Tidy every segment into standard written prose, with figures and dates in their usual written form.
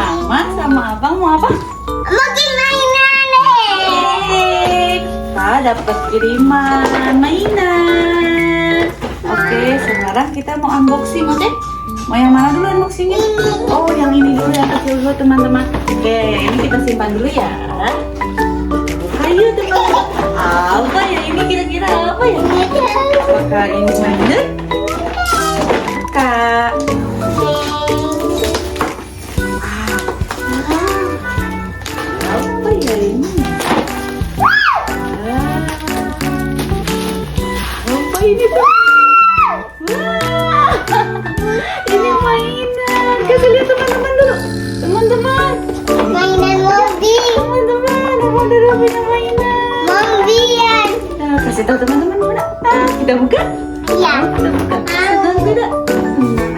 Mama sama Abang mau apa? Makin mainan deh. Kita dapat kiriman mainan. Oke, sekarang kita mau unboxing, oke? Mau yang mana dulu unboxingnya? Oh, yang ini dulu, yang kecil dulu teman-teman. Oke, ini kita simpan dulu ya. Ayo teman-teman. Apa ya ini kira-kira apa ya? Apakah ini mainan? Kak. Apa ya ini? Apa ini tuh? Wah, ini mainan. Kasih lihat teman-teman dulu. Teman-teman. Mainan mobil. Teman-teman, ada punya mainan. Mobilan. Nah, kasih tahu teman-teman mana? Kita buka. Iya. Kita buka. Sudah tidak?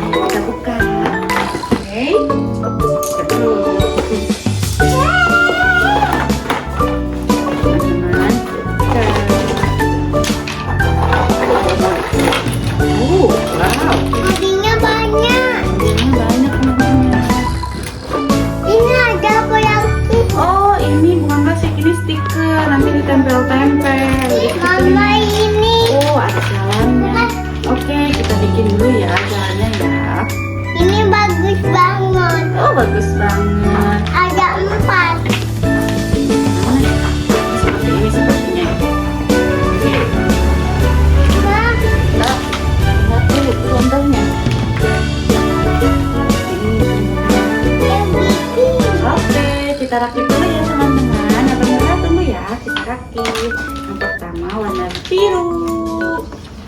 Ayo kita buka. Oke. Kita dulu. Teman-teman, buka. Wow. Mobilnya banyak. Ini banyak teman-teman. Ini ada apa lagi? Oh, ini bukan plastik, ini stiker. Nanti ditempel-tempel. Jadi Mama ini. oh, ada jalannya. Oke, kita bikin dulu ya jalannya ya. Ini bagus banget. Oh, bagus banget. Ada 4. Nah, seperti ini sepertinya. Oke, Ma, kita lihat dulu contohnya. yang bikin. Oke, kita rakit dulu ya teman-teman. Abang Nora tunggu ya, kita rakit. Yang pertama warna biru.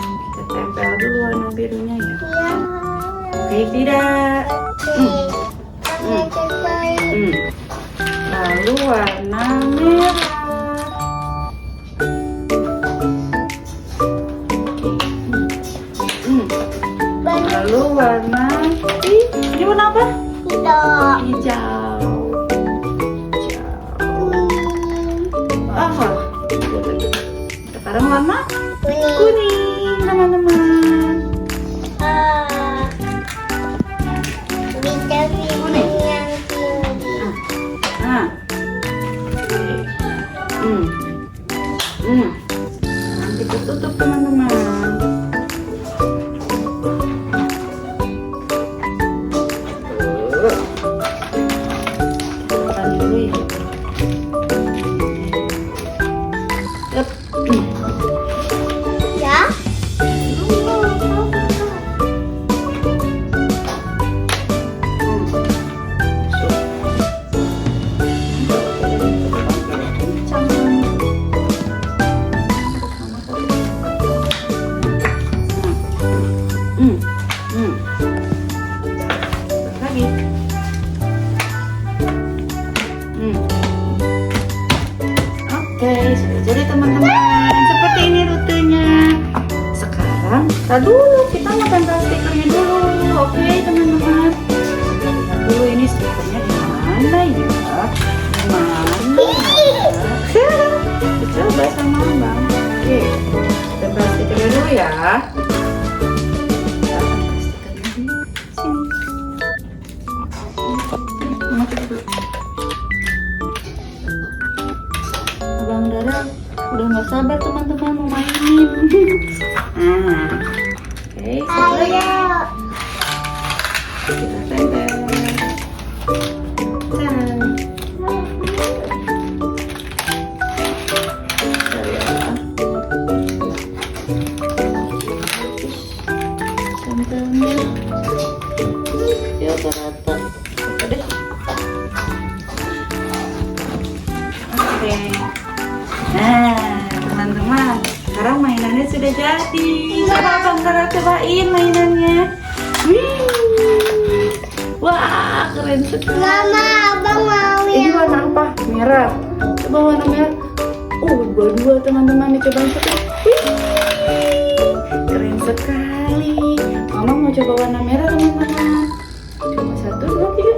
Kita tempel dulu warna birunya ya. Ya. Oke, tidak. Oke. Sampai Lalu warna merah. Lalu warna ini warna apa? tidak. Hijau. Aha. Sekarang warna Kuning. kuning, teman-teman. Vitamin yang tinggi. Nah. Nanti kita tutup teman-teman. Tekan dulu ya. Yep. Ya. Lagi. Oke, sudah jadi teman-teman. Seperti ini rutenya. Sekarang kita dulu kita mau tempel stikernya dulu. Oke, teman-teman. Lihat dulu ini stikernya di mana ya? Di mana? Dicoba sama Abang. Oke, tempel stikernya dulu ya. Kita tempel stikernya di sini. Mama coba dulu. Abang Dara udah nggak sabar teman-teman mau mainin. Oke, satu lagi. Ayo. Kita tempel. Dan tempelnya ya rata. Oke. Oke. Nah, teman-teman, sekarang mainannya sudah jadi. Coba Abang Dara cobain mainannya. Wih. Wah, keren sekali. Mama, abang mau Ini yang warna apa? Merah. Coba warna merah. Oh, dua-dua teman-teman dicobain sekali. Keren sekali. Mama mau coba warna merah teman-teman. Coba 1, 2, 3.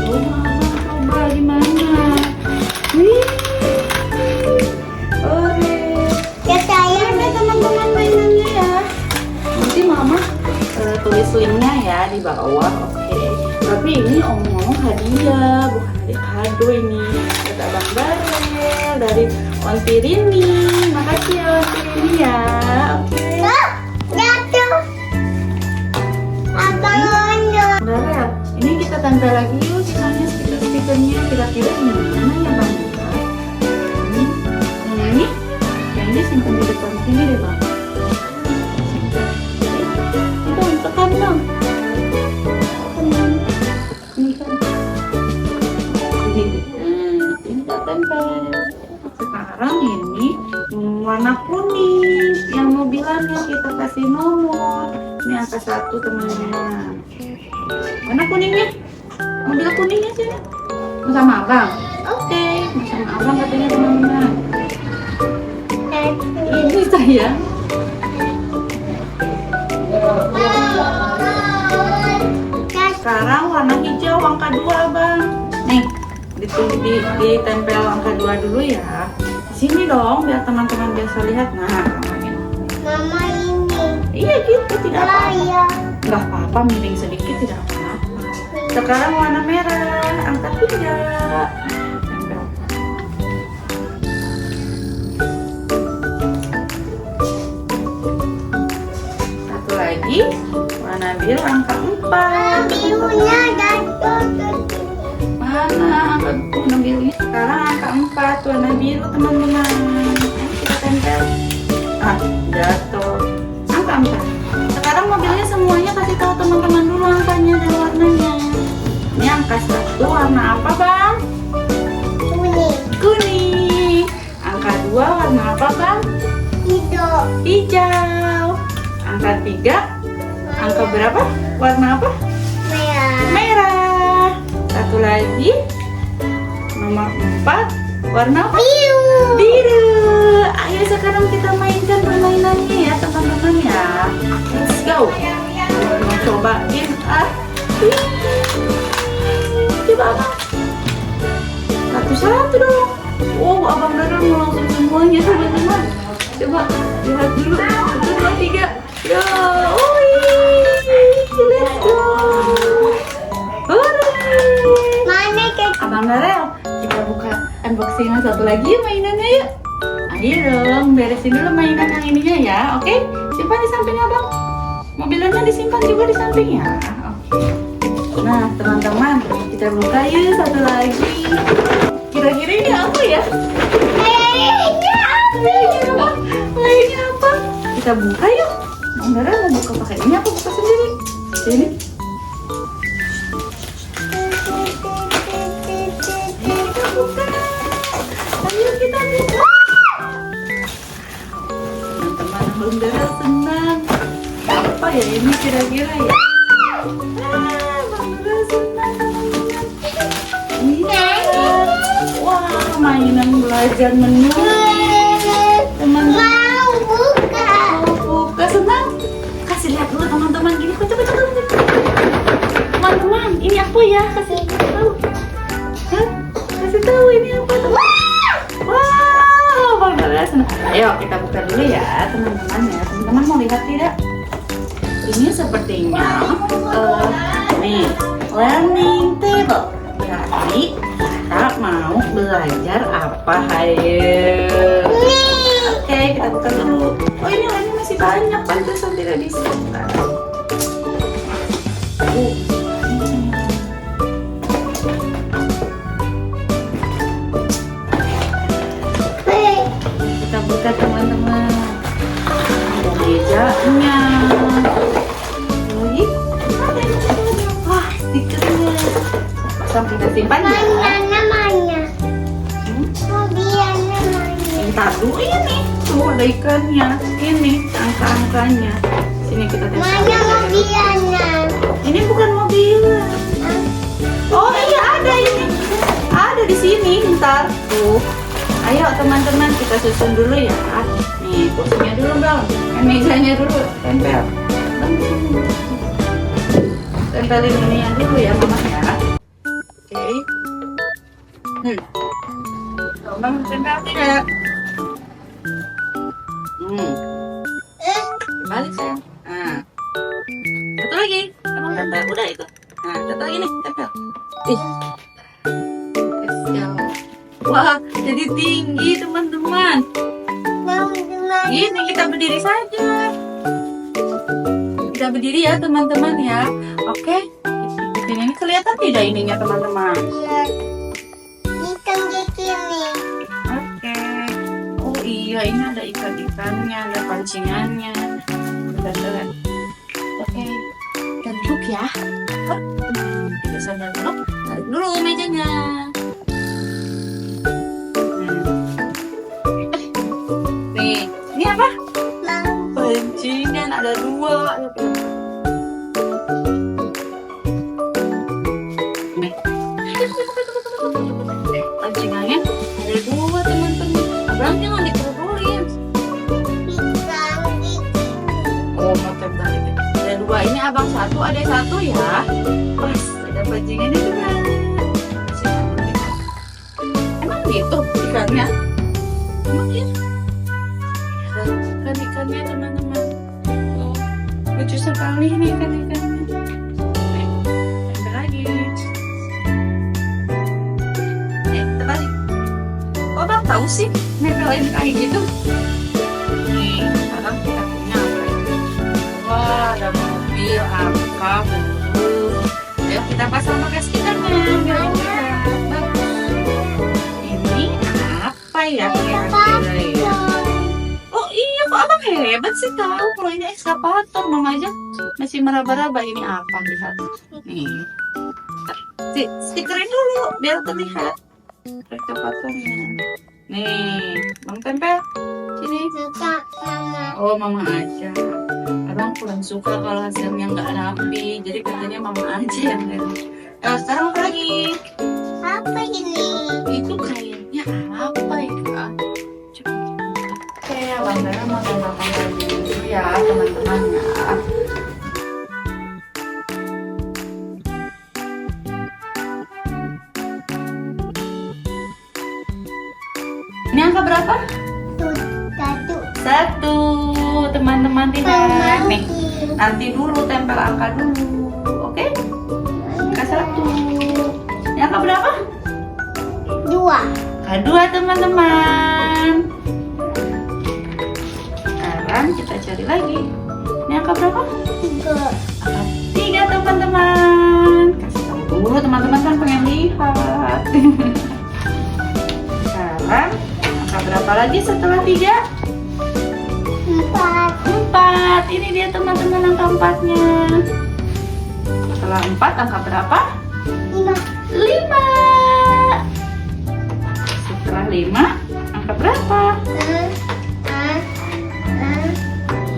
Oh, mama coba gimana? Wih. Oke. ya sayang. Ini teman-teman mainannya ya. Nanti mama tulis tulis linknya ya di bawah, oke. Tapi ini ngomong hadiah, bukan kado ini. Kata Abang Barel dari Onti Rini. Makasih ya Onti Rini ya, oke. Jatuh. Abang Ondo. Barel, ini kita tempel lagi yuk sisanya stiker-stikernya. Kira-kira ini mana ya Bang? Ini kayaknya simpan di depan sini deh Bang. Tekan Bang. Ini kan. Ini kita tempel. Sekarang ini warna kuning yang mobilannya kita kasih nomor. Ini angka 1 teman-teman. Mana kuningnya? Mobil kuningnya sini. Mau sama Abang? Oke, mau sama Abang katanya teman-teman. Ini sayang. Sekarang warna hijau angka 2 Bang. Nih, ditempel angka 2 dulu ya. Sini dong biar teman-teman biasa lihat. Nah, Mama ini. iya gitu tidak apa-apa. Saya. Nggak apa-apa, miring sedikit tidak apa-apa. Sekarang warna merah angka 3. Tempel. Satu lagi warna biru angka 4. Birunya jatuh. Mana angka warna birunya? Sekarang angka 4 warna biru teman-teman. Kita tempel. Jatuh. Angka 4. Sekarang mobilnya semuanya kasih tahu teman-teman dulu angkanya dan warnanya. Ini angka 1 warna apa Bang? Kuning. Kuning. Angka 2 warna apa Bang? Hijau. Hijau. Angka 3 angka berapa? Warna apa? Merah. Merah. Satu lagi nomor 4 warna apa? Biru. Biru. Ayo sekarang kita mainkan permainannya ya teman-teman ya. Let's go. Mau cobain coba Abang. Satu-satu dong. Oh, Abang Dadan mau langsung semuanya teman-teman. Coba lihat dulu. 1, 2, 3. Yo, let's go. Hooray. Mana ke? Abang Darel, kita buka unboxing satu lagi yuk mainannya yuk. Ayo dong, beresin dulu mainan yang ininya ya, oke? Simpan di samping Abang. Mobilnya disimpan juga di samping ya. Oke. Nah, teman-teman, kita buka yuk satu lagi. Kira-kira ini apa ya? Kayaknya apa? Kita buka yuk. Bang Darel mau buka pakai ini apa buka sendiri? Sini. Ayo kita buka. Teman-teman Bang Darel senang. Apa ya ini kira-kira ya? Bang Darel senang. Iya. Wah, mainan belajar menulis. Teman-teman Mau buka. mau buka senang. Kasih lihat dulu teman-teman gini. Coba. Teman-teman, ini apa ya? Kasih tahu. Hah? Kasih tahu ini apa teman? Wow, Bang Darel senang. Ayo kita buka dulu ya teman-teman ya. Teman-teman mau lihat tidak? Ini sepertinya nih learning table. Jadi kita mau belajar apa? Hayo. Oke, kita buka dulu. Oh ini masih banyak, pantesan tidak disimpan. Kita buka teman-teman. Ada mejanya. Lagi. Wah, stikernya. Langsung kita simpan ya. Namanya. Mobilnya mana? Ntar dulu ini. Tuh ada ikannya. Ini angka-angkanya. Sini kita tempel. Mana mobilnya? Ini bukan mobil. Oh iya ada ini. Ada di sini. Ntar tuh. Ayo teman-teman kita susun dulu ya. Nih kursinya dulu Bang. Mejanya dulu tempel. Bang, di sini. Tempelin ininya dulu ya Mama ya. Oke. Bang tempel tidak? Kembali sayang. Nah. Satu lagi. Abang tempel. Udah itu. Nah, tempel lagi nih. Tempel. Ih. Kesial. Wah, jadi tinggi teman-teman. Mau gimana? Ini kita berdiri saja. Kita berdiri ya teman-teman ya. Oke. Ini kelihatan tidak ininya teman-teman? Lihat. Ikan di sini. Oke. Oh iya, ini ada ikan-ikannya, ada pancingannya. Betul. Oke. Kita duduk ya. Hop. Kita sandal dulu. Tarik dulu mejanya. Nih, ini apa? Mau. Pancingan ada 2. Ayo kita. Nih. Pancingannya ada 2 teman-teman. Abang jangan dikerudulin. Ikan di sini. Oh, mau tebal itu. Ada 2. Ini abang 1, ada 1 ya. Pas, ada pancingannya juga. Emang gitu ikannya? Emang gitu? Ada ikan-ikannya teman-teman. Oh, lucu sekali nih ikan-ikannya. Ada lagi. Terbalik. Kok abang tahu sih nepelin kayak gitu? Nih, sekarang kita punya apa ini? Wah, ada mobil, apa, ayo kita pasang pakai stikernya biar lihat. Ini apa ya kira-kira ya? Oh iya, kok abang hebat sih tahu kalau ini ekskavator. Mau ngajak masih meraba-raba. Ini apa, lihat nih. Stikerin dulu biar terlihat ekskavatornya. Nih, bang tempel sini. Suka mama. Oh, mama aja. Abang kurang suka kalau hasilnya nggak rapi. Jadi katanya mama aja yang rapi. Sekarang apa lagi? Apa ini? Itu kayaknya apa ya? Coba. Oke, abang Dara mau tambahkan dulu ya teman-teman ya. Ini angka berapa? Satu. 1, teman-teman tidak. Nih, nanti dulu tempel angka dulu, oke? Angka 1. Ini angka berapa? 2. Angka 2, teman-teman. Sekarang kita cari lagi. Ini angka berapa? 3. Angka 3, teman-teman. Kasih tahu dulu, teman-teman kan pengen lihat. Sekarang angka berapa lagi setelah 3? 4. Ini dia teman-teman angka 4-nya. Setelah 4 angka berapa? 5. 5. Setelah 5 angka berapa?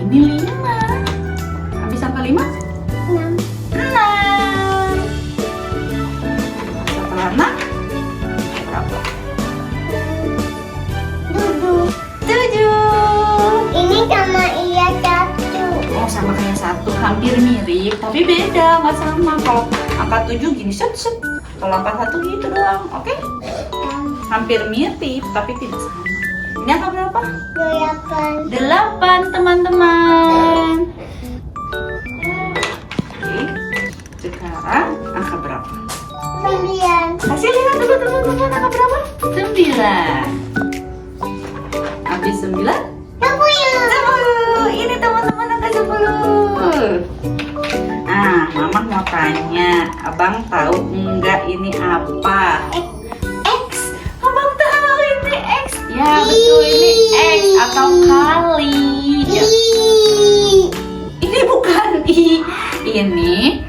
Ini 5. Habis angka 5? 6. 6. Setelah 6 berapa? 7. 7. Ini sama iya 1. Oh, sama kayak 1, hampir mirip, tapi beda, nggak sama. Kalau angka 7 gini, set. Kalau angka 1 gitu doang, oke? Hampir mirip, tapi tidak sama. Ini angka berapa? 8. 8, teman-teman. Oke, sekarang angka berapa? 9. Kasih lihat dulu teman-teman, angka berapa? 9. Habis 9? 10. Ini teman-teman angka 10. Nah, mama mau tanya, abang tahu enggak ini apa? X. Abang tahu ini X. Ya betul, ini X atau kali. Ya. Ini bukan I. Ini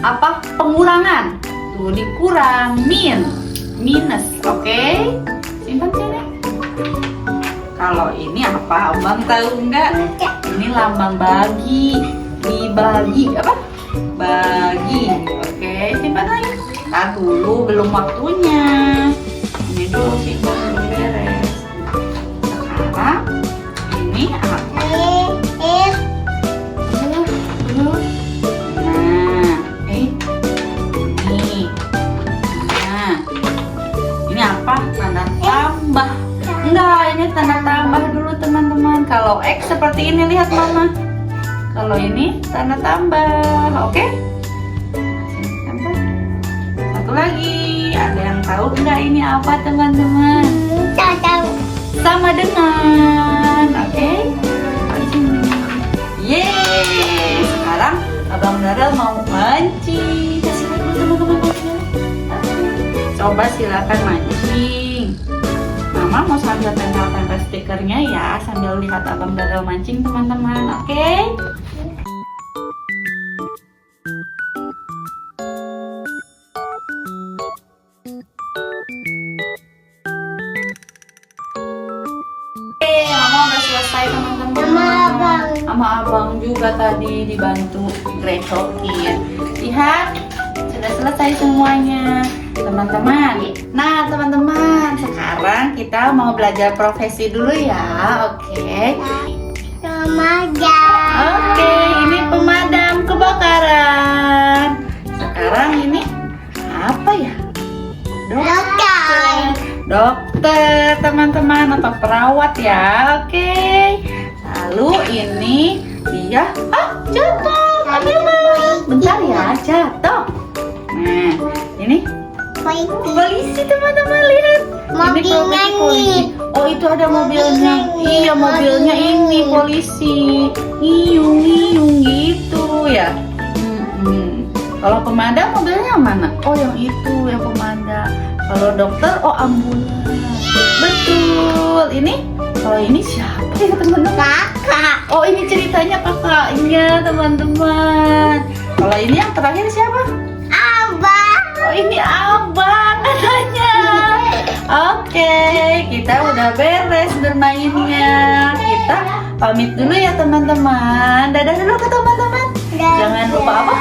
apa? Pengurangan. Tuh dikurang, minus. Oke? Simpan sini. Kalau ini apa? Abang tahu enggak? Ini lambang bagi. Dibagi apa? Bagi. Oke, simpan lagi. Nah, dulu belum waktunya. Ini dulu simpan belum beres. Sekarang ini apa? Nah, ini. Nah, ini apa? Tanda tambah. Enggak, ini tanda tambah dulu teman-teman. Kalau X seperti ini, lihat mama. Kalau ini tanda tambah, oke? Sini tambah. Satu lagi, ada yang tahu nggak ini apa teman-teman? Tahu. Sama dengan, oke? Sini. Yeay! Sekarang Abang Daryl mau mancing. Kasih lihat dulu teman-teman. Coba silakan mancing. Mama mau sambil tempel-tempel stikernya ya, sambil lihat Abang Daryl mancing teman-teman, oke? Mama udah selesai teman-teman. Sama abang. Sama abang juga tadi dibantu grecokin. Lihat, sudah selesai semuanya teman-teman. Nah teman-teman, sekarang kita mau belajar profesi dulu ya, oke? Oke, ini pemadam kebakaran. Sekarang ini apa ya? Dokter teman-teman, atau perawat ya, oke. Lalu ini dia, jatuh, ambil Bang. Bentar ya, jatuh. Nah, ini polisi teman-teman, lihat. Ini profesi polisi. Oh, itu ada mobilnya. Iya, mobilnya ini polisi. Ngiyung gitu ya. Kalau pemadam mobilnya yang mana? Oh, yang itu, yang pemadam. Kalau dokter, oh ambulans. Betul. Ini, kalau ini siapa ya teman-teman? Kakak. Oh, ini ceritanya kakaknya teman-teman. Kalau ini yang terakhir siapa? Abang. Oh, ini abang katanya. Oke, kita udah beres bermainnya. Kita pamit dulu ya teman-teman. Dadah dulu ke teman-teman. Jangan lupa apa?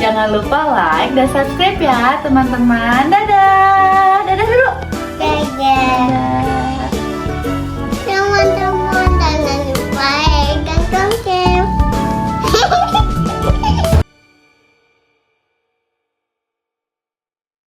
Jangan lupa like dan subscribe ya teman-teman. Dadah. Dadah dulu. Dadah. Dadah.